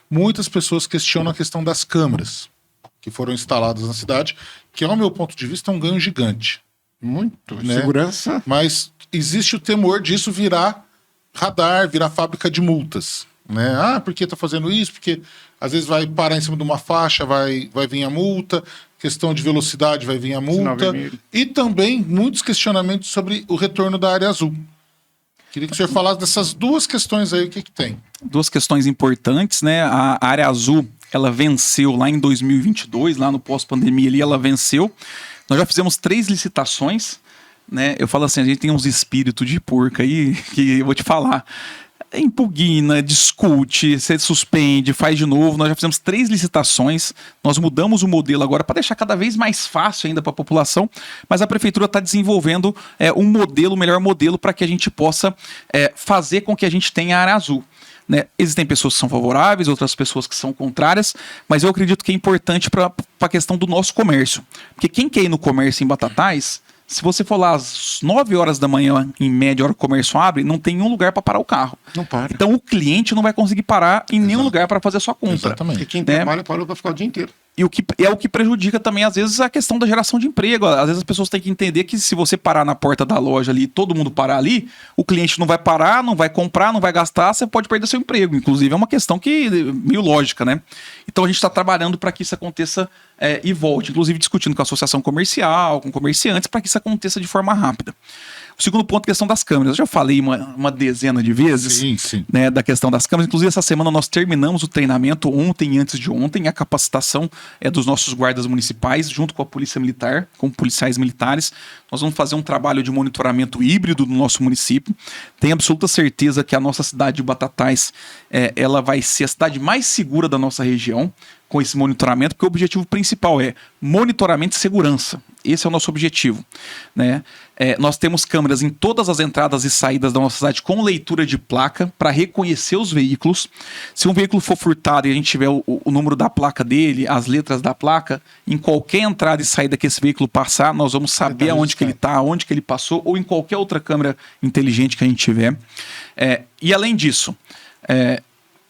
muitas pessoas questionam a questão das câmeras que foram instaladas na cidade, que, ao meu ponto de vista, é um ganho gigante. Muito. Né? Segurança. Mas existe o temor disso virar radar, virar fábrica de multas. Né? Ah, por que tá fazendo isso? Porque às vezes vai parar em cima de uma faixa, vai vir a multa, questão de velocidade vai vir a multa. E também muitos questionamentos sobre o retorno da área azul. Queria que o senhor falasse dessas duas questões aí, o que tem? Duas questões importantes, né? A área azul, ela venceu lá em 2022, lá no pós-pandemia ali, ela venceu. Nós já fizemos 3 licitações, né? Eu falo assim, a gente tem uns espíritos de porca aí, que eu vou te falar. Impugna, discute, você suspende, faz de novo. Nós já fizemos 3 licitações, nós mudamos o modelo agora para deixar cada vez mais fácil ainda para a população, mas a prefeitura está desenvolvendo um modelo, o melhor modelo para que a gente possa fazer com que a gente tenha a área azul. Né? Existem pessoas que são favoráveis, outras pessoas que são contrárias, mas eu acredito que é importante para a questão do nosso comércio. Porque quem quer ir no comércio em Batatais, se você for lá às 9 horas da manhã, em média, a hora que o comércio abre, não tem nenhum lugar para parar o carro. Não para. Então o cliente não vai conseguir parar em nenhum lugar para fazer a sua compra. Exatamente. E quem trabalha parou para ficar o dia inteiro. E o que prejudica também, às vezes, a questão da geração de emprego. Às vezes as pessoas têm que entender que se você parar na porta da loja ali, todo mundo parar ali, o cliente não vai parar, não vai comprar, não vai gastar, você pode perder seu emprego. Inclusive, é uma questão que meio lógica, né? Então a gente está trabalhando para que isso aconteça e volte. Inclusive discutindo com a associação comercial, com comerciantes, para que isso aconteça de forma rápida. O segundo ponto, questão das câmeras. Eu já falei uma dezena de vezes né, da questão das câmeras. Inclusive, essa semana nós terminamos o treinamento ontem e antes de ontem, a capacitação dos nossos guardas municipais, junto com a Polícia Militar, com policiais militares. Nós vamos fazer um trabalho de monitoramento híbrido do nosso município. Tenho absoluta certeza que a nossa cidade de Batatais ela vai ser a cidade mais segura da nossa região, com esse monitoramento, porque o objetivo principal é monitoramento e segurança. Esse é o nosso objetivo. Né? Nós temos câmeras em todas as entradas e saídas da nossa cidade com leitura de placa para reconhecer os veículos. Se um veículo for furtado e a gente tiver o número da placa dele, as letras da placa, em qualquer entrada e saída que esse veículo passar, nós vamos saber aonde que ele está, onde que ele passou, ou em qualquer outra câmera inteligente que a gente tiver. E além disso,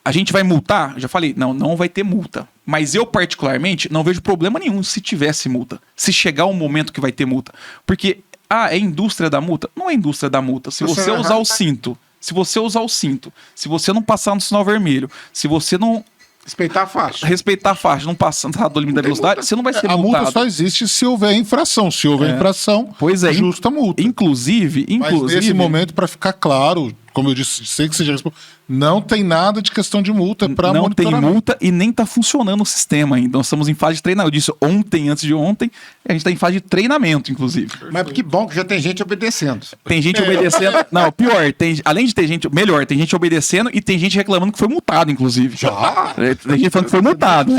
a gente vai multar? Já falei, não vai ter multa. Mas eu, particularmente, não vejo problema nenhum se tivesse multa. Se chegar um momento que vai ter multa. Porque, é indústria da multa? Não é indústria da multa. Se você usar o cinto, se você não passar no sinal vermelho, se você não... Respeitar a faixa, não passar do limite da velocidade, multa. Você não vai ser multado. A multa só existe se houver infração. Se houver infração, justa multa. Inclusive... Mas nesse momento, para ficar claro, como eu disse, sei que você já respondeu, não tem nada de questão de multa para monitoramento. Não tem multa e nem está funcionando o sistema ainda. Nós estamos em fase de treinamento. Eu disse ontem, antes de ontem, a gente está em fase de treinamento, inclusive. Mas que bom que já tem gente obedecendo. Tem gente obedecendo. Não, pior, além de ter gente... Melhor, tem gente obedecendo e tem gente reclamando que foi multado, inclusive. Já? Tem gente falando que foi multado,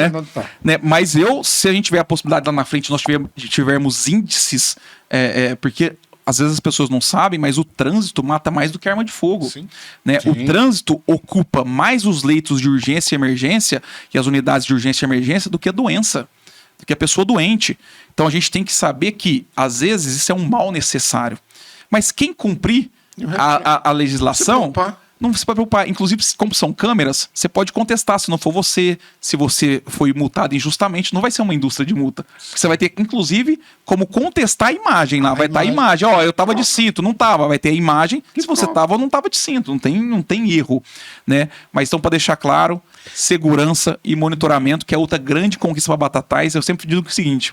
né? Mas se a gente tiver a possibilidade lá na frente, nós tivermos índices, porque... Às vezes as pessoas não sabem, mas o trânsito mata mais do que arma de fogo. Sim. Né? Sim. O trânsito ocupa mais os leitos de urgência e emergência e as unidades de urgência e emergência do que a doença, do que a pessoa doente. Então a gente tem que saber que, às vezes, isso é um mal necessário. Mas quem cumprir a legislação... Não se preocupar. Inclusive, como são câmeras, você pode contestar se não for você, se você foi multado injustamente, não vai ser uma indústria de multa. Você vai ter, inclusive, como contestar a imagem lá. Vai estar a imagem. Eu tava de cinto, não tava. Vai ter a imagem se você tava ou não tava de cinto. Não tem erro. Né? Mas então, para deixar claro, segurança e monitoramento, que é outra grande conquista para Batatais. Eu sempre digo o seguinte...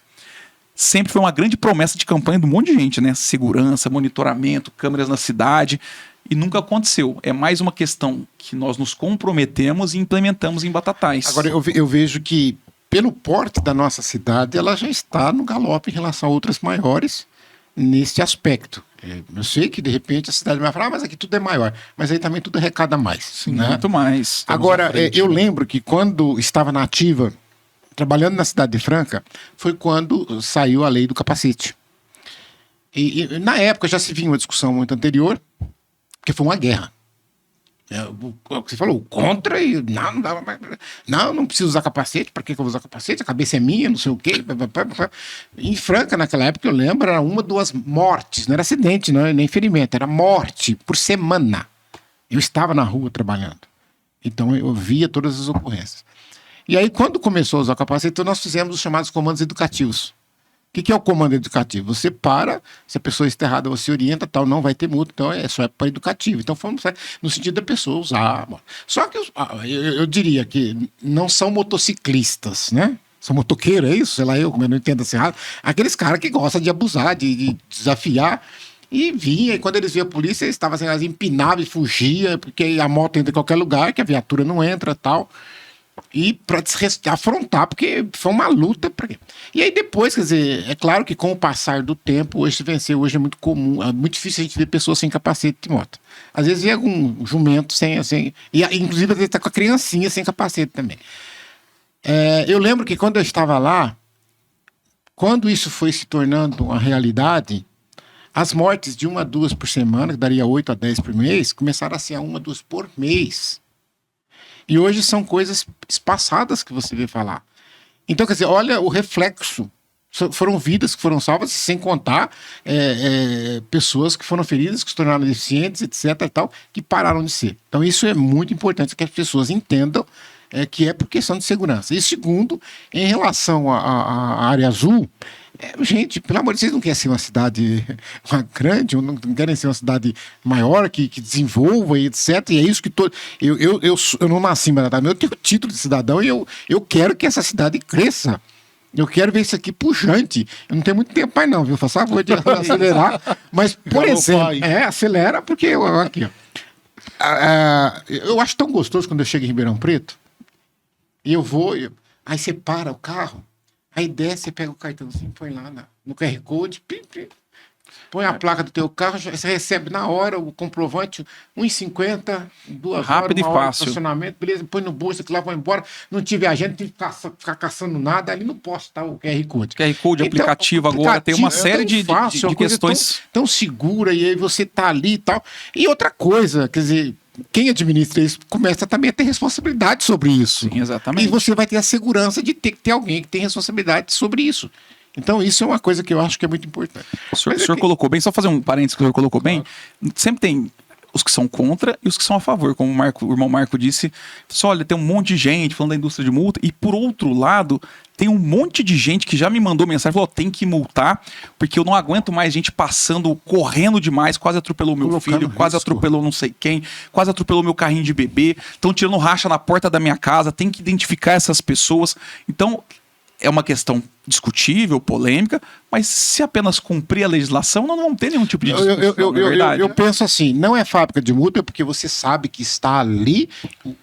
Sempre foi uma grande promessa de campanha de um monte de gente, né? Segurança, monitoramento, câmeras na cidade... E nunca aconteceu. É mais uma questão que nós nos comprometemos e implementamos em Batatais. Agora, eu vejo que, pelo porte da nossa cidade, ela já está no galope em relação a outras maiores nesse aspecto. Eu sei que, de repente, a cidade vai falar, mas aqui tudo é maior. Mas aí também tudo arrecada mais. Sim, né? Muito mais. Agora, eu lembro que quando estava na ativa, trabalhando na cidade de Franca, foi quando saiu a lei do capacete. E na época já se vinha uma discussão muito anterior, porque foi uma guerra. Você falou, contra e não precisa usar capacete, para que eu vou usar capacete? A cabeça é minha, não sei o quê. Em Franca, naquela época, eu lembro, era 1 ou 2 mortes, não era acidente, não, nem ferimento, era morte por semana. Eu estava na rua trabalhando. Então eu via todas as ocorrências. E aí, quando começou a usar o capacete, então nós fizemos os chamados comandos educativos. O que é o comando educativo? Você para, se a pessoa está errada, você orienta, tal, não vai ter multa, então é só para educativo. Então fomos no sentido da pessoa usar. Só que eu diria que não são motociclistas, né? São motoqueiros, é isso? Sei lá, eu não entendo assim errado. Aqueles caras que gostam de abusar, de desafiar. E vinha, e quando eles viam a polícia, eles estavam assim, empinavam e fugia, porque a moto entra em qualquer lugar, que a viatura não entra tal. E para afrontar, porque foi uma luta. E aí depois, quer dizer, é claro que com o passar do tempo, hoje se vencer, hoje é muito comum, é muito difícil a gente ver pessoas sem capacete de moto. Às vezes vê algum jumento sem, e inclusive às vezes está com a criancinha sem capacete também. Eu lembro que quando eu estava lá, quando isso foi se tornando uma realidade, as mortes de 1 a 2 por semana, que daria 8 a 10 por mês, começaram a ser 1 a 2 por mês. E hoje são coisas espaçadas que você vê falar. Então, quer dizer, olha o reflexo. Foram vidas que foram salvas, sem contar pessoas que foram feridas, que se tornaram deficientes, etc. e tal, que pararam de ser. Então, isso é muito importante que as pessoas entendam que é por questão de segurança. E segundo, em relação à área azul, gente, pelo amor de Deus, vocês não querem ser uma cidade grande, ou não querem ser uma cidade maior, que desenvolva e etc. E é isso que eu não nasci em Maratá, eu tenho título de cidadão e eu quero que essa cidade cresça. Eu quero ver isso aqui pujante. Eu não tenho muito tempo mais não, viu? Faça favor de acelerar. Mas, por exemplo, acelera, porque aqui, ó. Eu acho tão gostoso quando eu chego em Ribeirão Preto, e eu vou, aí você para o carro, aí desce, você pega o cartãozinho, põe lá no QR Code, põe a placa do teu carro, você recebe na hora o comprovante, 1,50, 2 rápido horas, e fácil. estacionamento, beleza, põe no bolso, que lá vai embora, não tive agente, não tive que ficar caçando nada, ali não posso estar o QR Code. QR Code, Então, aplicativo agora, tem uma série de fácil, questões. Tão segura, e aí você tá ali e tal. E outra coisa, quer dizer, quem administra isso começa também a ter responsabilidade sobre isso. Sim, exatamente. E você vai ter a segurança de ter que ter alguém que tem responsabilidade sobre isso. Então, isso é uma coisa que eu acho que é muito importante. O senhor colocou bem, só fazer um parênteses que o senhor colocou bem, sempre tem os que são contra e os que são a favor, como o irmão Marco disse, só, olha, tem um monte de gente falando da indústria de multa, e por outro lado, tem um monte de gente que já me mandou mensagem, falou, tem que multar, porque eu não aguento mais gente passando, correndo demais, quase atropelou meu filho, quase atropelou não sei quem, quase atropelou meu carrinho de bebê, estão tirando racha na porta da minha casa, tem que identificar essas pessoas. Então, é uma questão discutível, polêmica, mas se apenas cumprir a legislação, não vamos ter nenhum tipo de discussão, eu penso assim, não é fábrica de multa, porque você sabe que está ali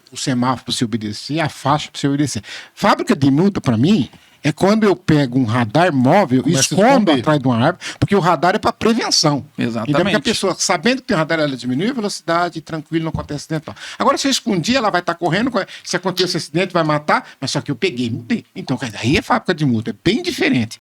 o semáforo para você obedecer, a faixa para você obedecer. Fábrica de multa, para mim, é quando eu pego um radar móvel e escondo atrás de uma árvore, porque o radar é para prevenção. Exatamente. Então, porque a pessoa, sabendo que tem radar, ela diminui a velocidade, tranquilo, não acontece acidente. Agora, se eu escondi, ela vai estar correndo, se acontecer esse acidente, vai matar, mas só que eu peguei, mudei. Então, aí é fábrica de multa, é bem diferente.